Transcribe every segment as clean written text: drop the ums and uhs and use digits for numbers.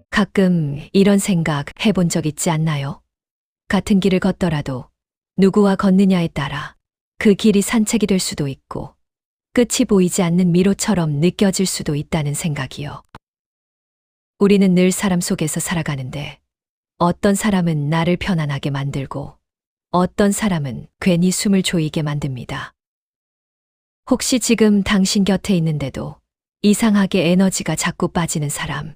가끔 이런 생각 해본 적 있지 않나요? 같은 길을 걷더라도 누구와 걷느냐에 따라 그 길이 산책이 될 수도 있고 끝이 보이지 않는 미로처럼 느껴질 수도 있다는 생각이요. 우리는 늘 사람 속에서 살아가는데 어떤 사람은 나를 편안하게 만들고 어떤 사람은 괜히 숨을 조이게 만듭니다. 혹시 지금 당신 곁에 있는데도 이상하게 에너지가 자꾸 빠지는 사람,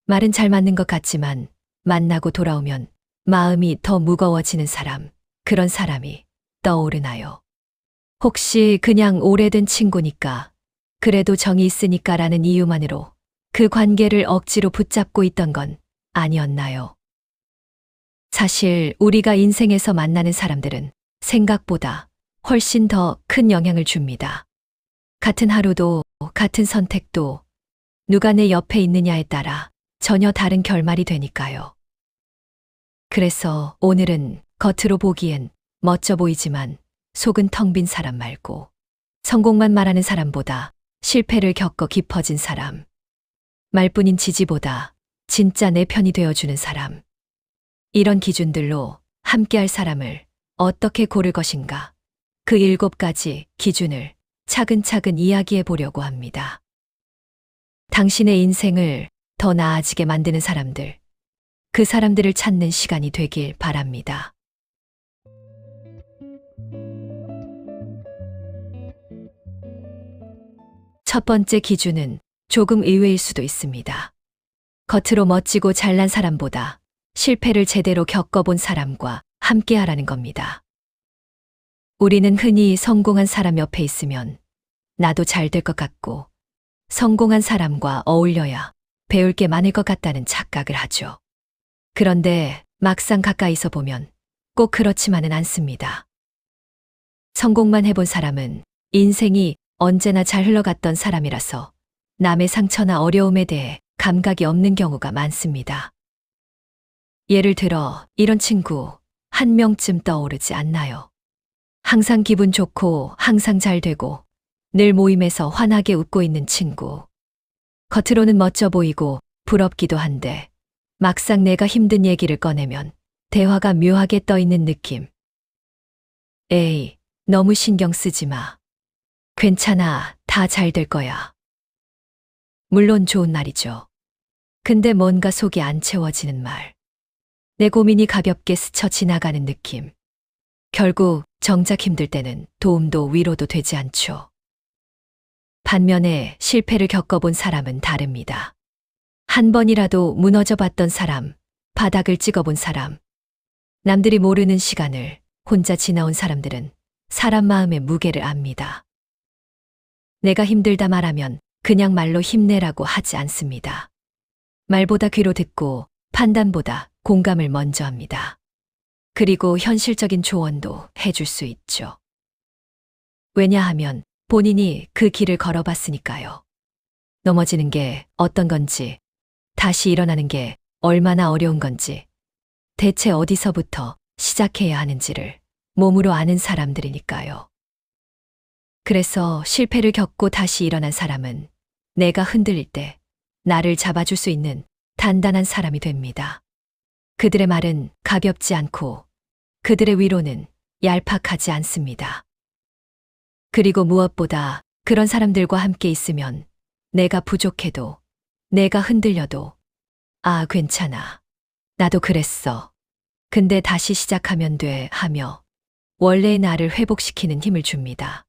말은 잘 맞는 것 같지만 만나고 돌아오면 마음이 더 무거워지는 사람, 그런 사람이 떠오르나요? 혹시 그냥 오래된 친구니까, 그래도 정이 있으니까라는 이유만으로 그 관계를 억지로 붙잡고 있던 건 아니었나요? 사실 우리가 인생에서 만나는 사람들은 생각보다 훨씬 더 큰 영향을 줍니다. 같은 하루도, 같은 선택도 누가 내 옆에 있느냐에 따라 전혀 다른 결말이 되니까요. 그래서 오늘은 겉으로 보기엔 멋져 보이지만 속은 텅 빈 사람 말고 성공만 말하는 사람보다 실패를 겪어 깊어진 사람, 말뿐인 지지보다 진짜 내 편이 되어주는 사람, 이런 기준들로 함께할 사람을 어떻게 고를 것인가, 그 7가지 기준을 차근차근 이야기해 보려고 합니다. 당신의 인생을 더 나아지게 만드는 사람들, 그 사람들을 찾는 시간이 되길 바랍니다. 첫 번째 기준은 조금 의외일 수도 있습니다. 겉으로 멋지고 잘난 사람보다 실패를 제대로 겪어본 사람과 함께하라는 겁니다. 우리는 흔히 성공한 사람 옆에 있으면 나도 잘 될 것 같고 성공한 사람과 어울려야 배울 게 많을 것 같다는 착각을 하죠. 그런데 막상 가까이서 보면 꼭 그렇지만은 않습니다. 성공만 해본 사람은 인생이 언제나 잘 흘러갔던 사람이라서 남의 상처나 어려움에 대해 감각이 없는 경우가 많습니다. 예를 들어 이런 친구 한 명쯤 떠오르지 않나요? 항상 기분 좋고 항상 잘 되고 늘 모임에서 환하게 웃고 있는 친구. 겉으로는 멋져 보이고 부럽기도 한데 막상 내가 힘든 얘기를 꺼내면 대화가 묘하게 떠 있는 느낌. 에이, 너무 신경 쓰지 마. 괜찮아, 다 잘 될 거야. 물론 좋은 말이죠. 근데 뭔가 속이 안 채워지는 말. 내 고민이 가볍게 스쳐 지나가는 느낌. 결국 정작 힘들 때는 도움도 위로도 되지 않죠. 반면에 실패를 겪어본 사람은 다릅니다. 한 번이라도 무너져 봤던 사람, 바닥을 찍어본 사람, 남들이 모르는 시간을 혼자 지나온 사람들은 사람 마음의 무게를 압니다. 내가 힘들다 말하면 그냥 말로 힘내라고 하지 않습니다. 말보다 귀로 듣고 판단보다 공감을 먼저 합니다. 그리고 현실적인 조언도 해줄 수 있죠. 왜냐하면 본인이 그 길을 걸어봤으니까요. 넘어지는 게 어떤 건지, 다시 일어나는 게 얼마나 어려운 건지, 대체 어디서부터 시작해야 하는지를 몸으로 아는 사람들이니까요. 그래서 실패를 겪고 다시 일어난 사람은 내가 흔들릴 때 나를 잡아줄 수 있는 단단한 사람이 됩니다. 그들의 말은 가볍지 않고 그들의 위로는 얄팍하지 않습니다. 그리고 무엇보다 그런 사람들과 함께 있으면 내가 부족해도, 내가 흔들려도, 아, 괜찮아. 나도 그랬어. 근데 다시 시작하면 돼 하며 원래의 나를 회복시키는 힘을 줍니다.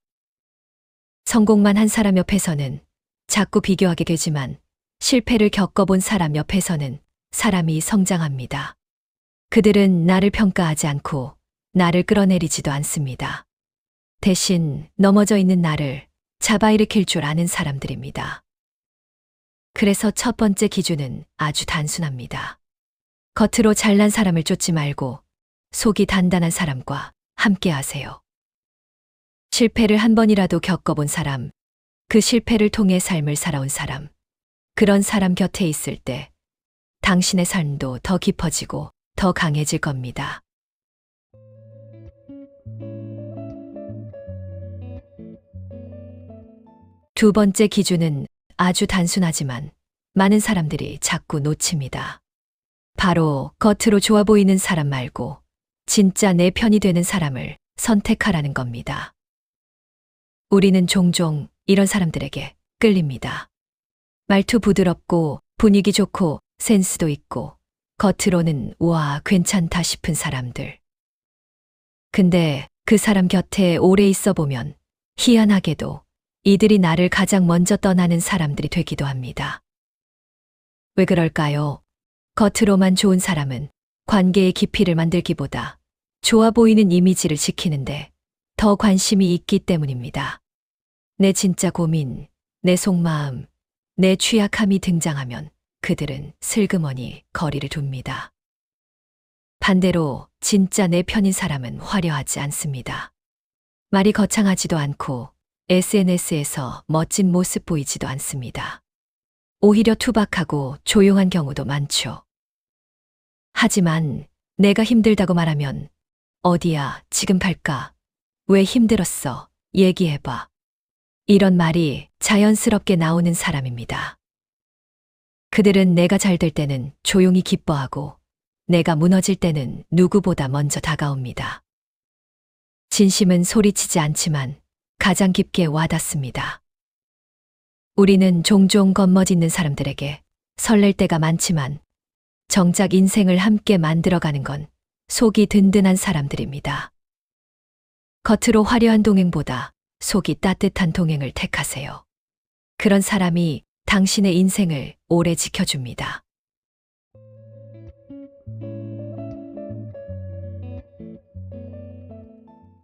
성공만 한 사람 옆에서는 자꾸 비교하게 되지만 실패를 겪어본 사람 옆에서는 사람이 성장합니다. 그들은 나를 평가하지 않고 나를 끌어내리지도 않습니다. 대신 넘어져 있는 나를 잡아일으킬 줄 아는 사람들입니다. 그래서 첫 번째 기준은 아주 단순합니다. 겉으로 잘난 사람을 쫓지 말고 속이 단단한 사람과 함께 하세요. 실패를 한 번이라도 겪어본 사람, 그 실패를 통해 삶을 살아온 사람, 그런 사람 곁에 있을 때 당신의 삶도 더 깊어지고 더 강해질 겁니다. 두 번째 기준은 아주 단순하지만 많은 사람들이 자꾸 놓칩니다. 바로 겉으로 좋아 보이는 사람 말고 진짜 내 편이 되는 사람을 선택하라는 겁니다. 우리는 종종 이런 사람들에게 끌립니다. 말투 부드럽고 분위기 좋고 센스도 있고 겉으로는 와, 괜찮다 싶은 사람들. 근데 그 사람 곁에 오래 있어 보면 희한하게도 이들이 나를 가장 먼저 떠나는 사람들이 되기도 합니다. 왜 그럴까요? 겉으로만 좋은 사람은 관계의 깊이를 만들기보다 좋아 보이는 이미지를 지키는데 더 관심이 있기 때문입니다. 내 진짜 고민, 내 속마음, 내 취약함이 등장하면 그들은 슬그머니 거리를 둡니다. 반대로 진짜 내 편인 사람은 화려하지 않습니다. 말이 거창하지도 않고 SNS에서 멋진 모습 보이지도 않습니다. 오히려 투박하고 조용한 경우도 많죠. 하지만 내가 힘들다고 말하면 어디야, 지금 갈까? 왜 힘들었어? 얘기해봐. 이런 말이 자연스럽게 나오는 사람입니다. 그들은 내가 잘 될 때는 조용히 기뻐하고 내가 무너질 때는 누구보다 먼저 다가옵니다. 진심은 소리치지 않지만 가장 깊게 와닿습니다. 우리는 종종 겉멋있는 사람들에게 설렐 때가 많지만 정작 인생을 함께 만들어가는 건 속이 든든한 사람들입니다. 겉으로 화려한 동행보다 속이 따뜻한 동행을 택하세요. 그런 사람이 당신의 인생을 오래 지켜줍니다.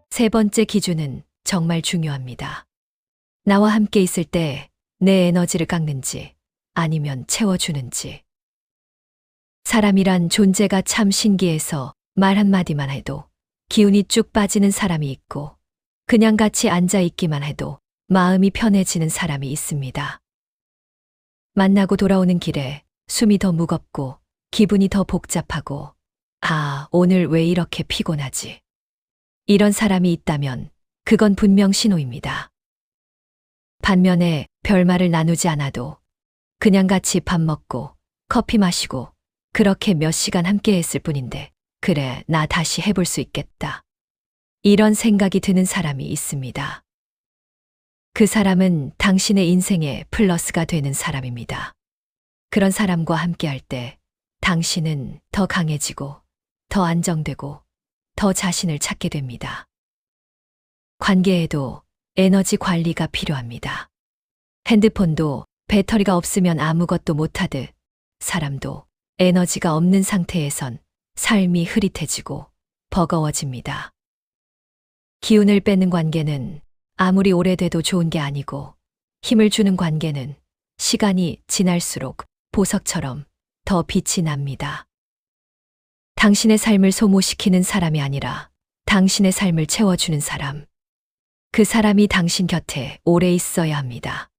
세 번째 기준은 정말 중요합니다. 나와 함께 있을 때 내 에너지를 깎는지 아니면 채워주는지. 사람이란 존재가 참 신기해서 말 한마디만 해도 기운이 쭉 빠지는 사람이 있고 그냥 같이 앉아 있기만 해도 마음이 편해지는 사람이 있습니다. 만나고 돌아오는 길에 숨이 더 무겁고 기분이 더 복잡하고 아, 오늘 왜 이렇게 피곤하지? 이런 사람이 있다면 그건 분명 신호입니다. 반면에 별말을 나누지 않아도 그냥 같이 밥 먹고 커피 마시고 그렇게 몇 시간 함께 했을 뿐인데 그래, 나 다시 해볼 수 있겠다. 이런 생각이 드는 사람이 있습니다. 그 사람은 당신의 인생에 플러스가 되는 사람입니다. 그런 사람과 함께 할 때 당신은 더 강해지고 더 안정되고 더 자신을 찾게 됩니다. 관계에도 에너지 관리가 필요합니다. 핸드폰도 배터리가 없으면 아무것도 못하듯 사람도 에너지가 없는 상태에선 삶이 흐릿해지고 버거워집니다. 기운을 빼는 관계는 아무리 오래돼도 좋은 게 아니고 힘을 주는 관계는 시간이 지날수록 보석처럼 더 빛이 납니다. 당신의 삶을 소모시키는 사람이 아니라 당신의 삶을 채워주는 사람. 그 사람이 당신 곁에 오래 있어야 합니다.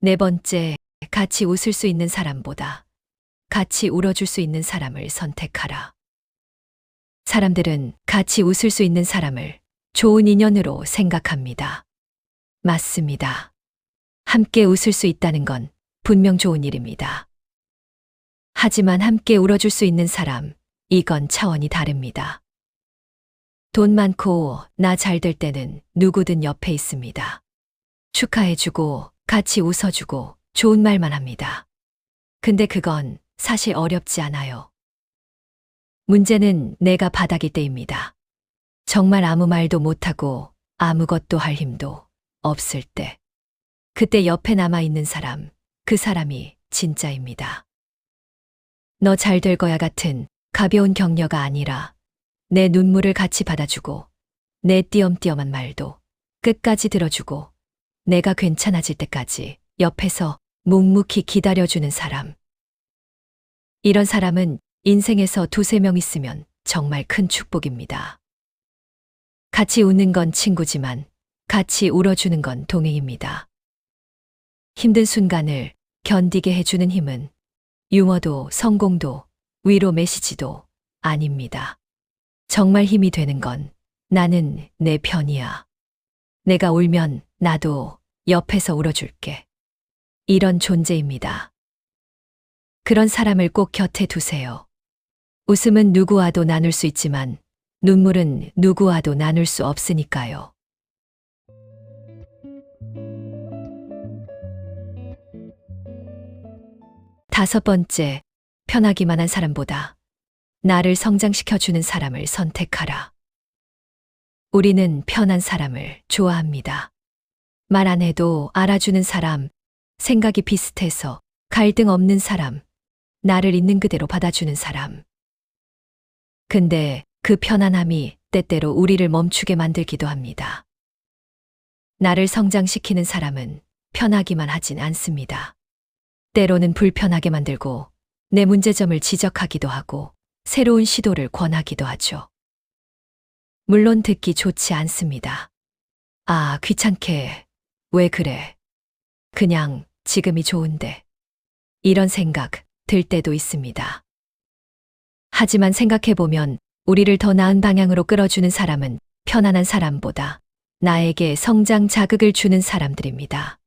네 번째, 같이 웃을 수 있는 사람보다 같이 울어줄 수 있는 사람을 선택하라. 사람들은 같이 웃을 수 있는 사람을 좋은 인연으로 생각합니다. 맞습니다. 함께 웃을 수 있다는 건 분명 좋은 일입니다. 하지만 함께 울어줄 수 있는 사람, 이건 차원이 다릅니다. 돈 많고 나 잘 될 때는 누구든 옆에 있습니다. 축하해주고 같이 웃어주고 좋은 말만 합니다. 근데 그건 사실 어렵지 않아요. 문제는 내가 바닥일 때입니다. 정말 아무 말도 못하고 아무것도 할 힘도 없을 때. 그때 옆에 남아있는 사람, 그 사람이 진짜입니다. 너 잘 될 거야 같은 가벼운 격려가 아니라 내 눈물을 같이 받아주고 내 띄엄띄엄한 말도 끝까지 들어주고 내가 괜찮아질 때까지 옆에서 묵묵히 기다려주는 사람. 이런 사람은 인생에서 두세 명 있으면 정말 큰 축복입니다. 같이 웃는 건 친구지만 같이 울어주는 건 동행입니다. 힘든 순간을 견디게 해주는 힘은 유머도 성공도 위로 메시지도 아닙니다. 정말 힘이 되는 건 나는 내 편이야. 내가 울면 나도 옆에서 울어줄게. 이런 존재입니다. 그런 사람을 꼭 곁에 두세요. 웃음은 누구와도 나눌 수 있지만 눈물은 누구와도 나눌 수 없으니까요. 다섯 번째, 편하기만 한 사람보다 나를 성장시켜주는 사람을 선택하라. 우리는 편한 사람을 좋아합니다. 말 안 해도 알아주는 사람, 생각이 비슷해서 갈등 없는 사람, 나를 있는 그대로 받아주는 사람. 근데 그 편안함이 때때로 우리를 멈추게 만들기도 합니다. 나를 성장시키는 사람은 편하기만 하진 않습니다. 때로는 불편하게 만들고 내 문제점을 지적하기도 하고 새로운 시도를 권하기도 하죠. 물론 듣기 좋지 않습니다. 아, 귀찮게. 왜 그래? 그냥 지금이 좋은데. 이런 생각 들 때도 있습니다. 하지만 생각해보면 우리를 더 나은 방향으로 끌어주는 사람은 편안한 사람보다 나에게 성장 자극을 주는 사람들입니다.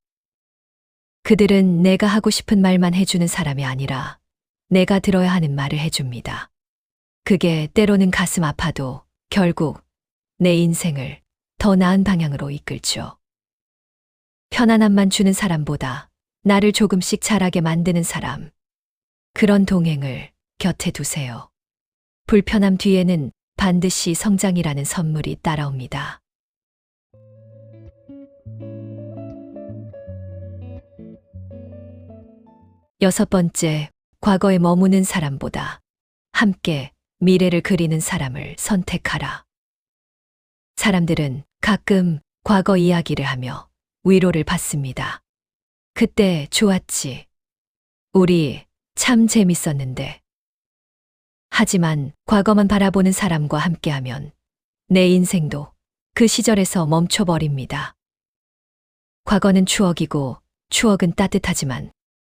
그들은 내가 하고 싶은 말만 해주는 사람이 아니라 내가 들어야 하는 말을 해줍니다. 그게 때로는 가슴 아파도 결국 내 인생을 더 나은 방향으로 이끌죠. 편안함만 주는 사람보다 나를 조금씩 자라게 만드는 사람. 그런 동행을 곁에 두세요. 불편함 뒤에는 반드시 성장이라는 선물이 따라옵니다. 여섯 번째, 과거에 머무는 사람보다 함께 미래를 그리는 사람을 선택하라. 사람들은 가끔 과거 이야기를 하며 위로를 받습니다. 그때 좋았지. 우리 참 재밌었는데. 하지만 과거만 바라보는 사람과 함께하면 내 인생도 그 시절에서 멈춰버립니다. 과거는 추억이고 추억은 따뜻하지만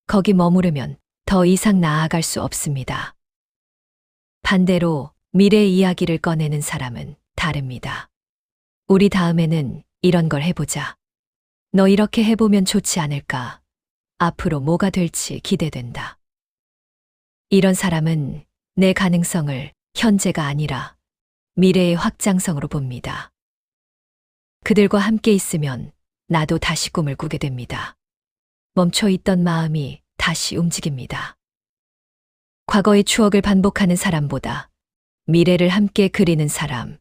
거기 머무르면 더 이상 나아갈 수 없습니다. 반대로 미래의 이야기를 꺼내는 사람은 다릅니다. 우리 다음에는 이런 걸 해보자. 너 이렇게 해보면 좋지 않을까? 앞으로 뭐가 될지 기대된다. 이런 사람은 내 가능성을 현재가 아니라 미래의 확장성으로 봅니다. 그들과 함께 있으면 나도 다시 꿈을 꾸게 됩니다. 멈춰있던 마음이 다시 움직입니다. 과거의 추억을 반복하는 사람보다 미래를 함께 그리는 사람.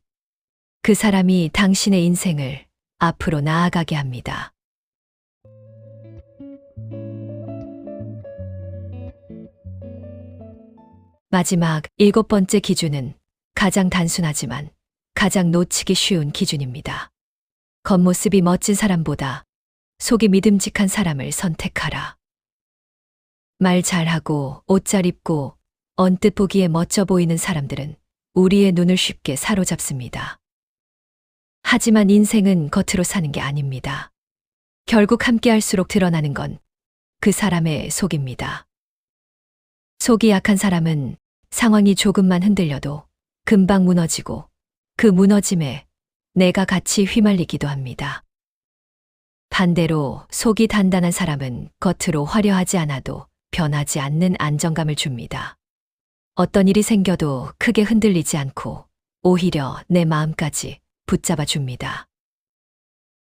그 사람이 당신의 인생을 앞으로 나아가게 합니다. 마지막 일곱 번째 기준은 가장 단순하지만 가장 놓치기 쉬운 기준입니다. 겉모습이 멋진 사람보다 속이 믿음직한 사람을 선택하라. 말 잘하고 옷 잘 입고 언뜻 보기에 멋져 보이는 사람들은 우리의 눈을 쉽게 사로잡습니다. 하지만 인생은 겉으로 사는 게 아닙니다. 결국 함께 할수록 드러나는 건 그 사람의 속입니다. 속이 약한 사람은 상황이 조금만 흔들려도 금방 무너지고 그 무너짐에 내가 같이 휘말리기도 합니다. 반대로 속이 단단한 사람은 겉으로 화려하지 않아도 변하지 않는 안정감을 줍니다. 어떤 일이 생겨도 크게 흔들리지 않고 오히려 내 마음까지 붙잡아 줍니다.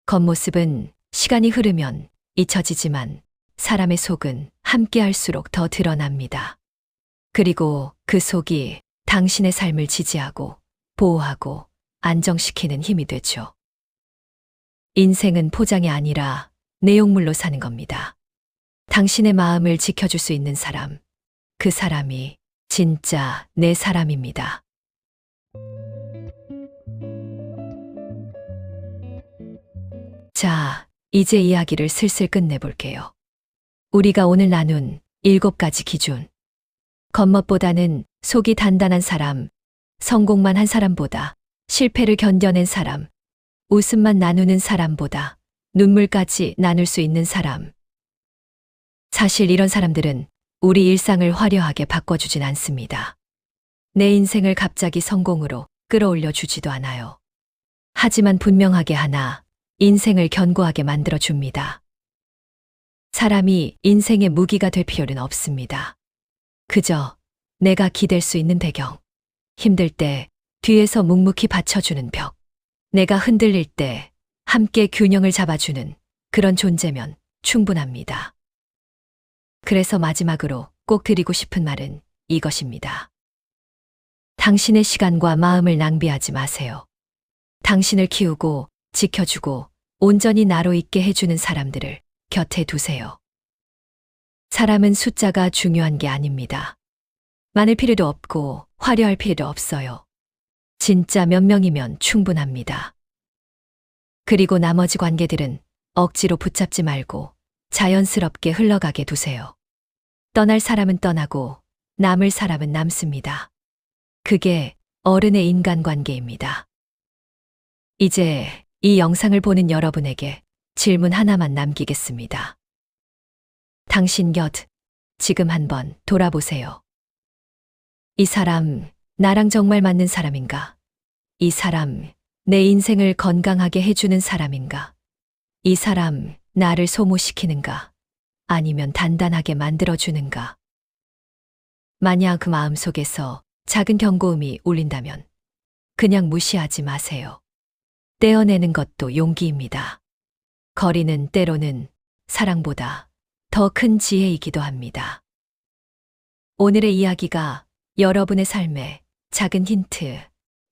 겉모습은 시간이 흐르면 잊혀지지만 사람의 속은 함께 할수록 더 드러납니다. 그리고 그 속이 당신의 삶을 지지하고 보호하고 안정시키는 힘이 되죠. 인생은 포장이 아니라 내용물로 사는 겁니다. 당신의 마음을 지켜줄 수 있는 사람, 그 사람이 진짜 내 사람입니다. 자, 이제 이야기를 슬슬 끝내볼게요. 우리가 오늘 나눈 7가지 기준. 겉멋보다는 속이 단단한 사람, 성공만 한 사람보다 실패를 견뎌낸 사람, 웃음만 나누는 사람보다 눈물까지 나눌 수 있는 사람. 사실 이런 사람들은 우리 일상을 화려하게 바꿔주진 않습니다. 내 인생을 갑자기 성공으로 끌어올려 주지도 않아요. 하지만 분명하게 하나, 인생을 견고하게 만들어 줍니다. 사람이 인생의 무기가 될 필요는 없습니다. 그저 내가 기댈 수 있는 배경. 힘들 때 뒤에서 묵묵히 받쳐주는 벽. 내가 흔들릴 때 함께 균형을 잡아주는 그런 존재면 충분합니다. 그래서 마지막으로 꼭 드리고 싶은 말은 이것입니다. 당신의 시간과 마음을 낭비하지 마세요. 당신을 키우고 지켜주고 온전히 나로 있게 해주는 사람들을 곁에 두세요. 사람은 숫자가 중요한 게 아닙니다. 많을 필요도 없고 화려할 필요도 없어요. 진짜 몇 명이면 충분합니다. 그리고 나머지 관계들은 억지로 붙잡지 말고 자연스럽게 흘러가게 두세요. 떠날 사람은 떠나고 남을 사람은 남습니다. 그게 어른의 인간관계입니다. 이제 이 영상을 보는 여러분에게 질문 하나만 남기겠습니다. 당신 곁 지금 한번 돌아보세요. 이 사람 나랑 정말 맞는 사람인가? 이 사람 내 인생을 건강하게 해주는 사람인가? 이 사람 나를 소모시키는가? 아니면 단단하게 만들어주는가? 만약 그 마음속에서 작은 경고음이 울린다면 그냥 무시하지 마세요. 떼어내는 것도 용기입니다. 거리는 때로는 사랑보다 더 큰 지혜이기도 합니다. 오늘의 이야기가 여러분의 삶에 작은 힌트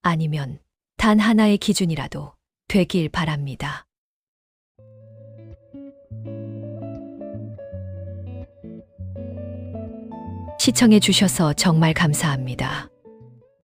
아니면 단 하나의 기준이라도 되길 바랍니다. 시청해 주셔서 정말 감사합니다.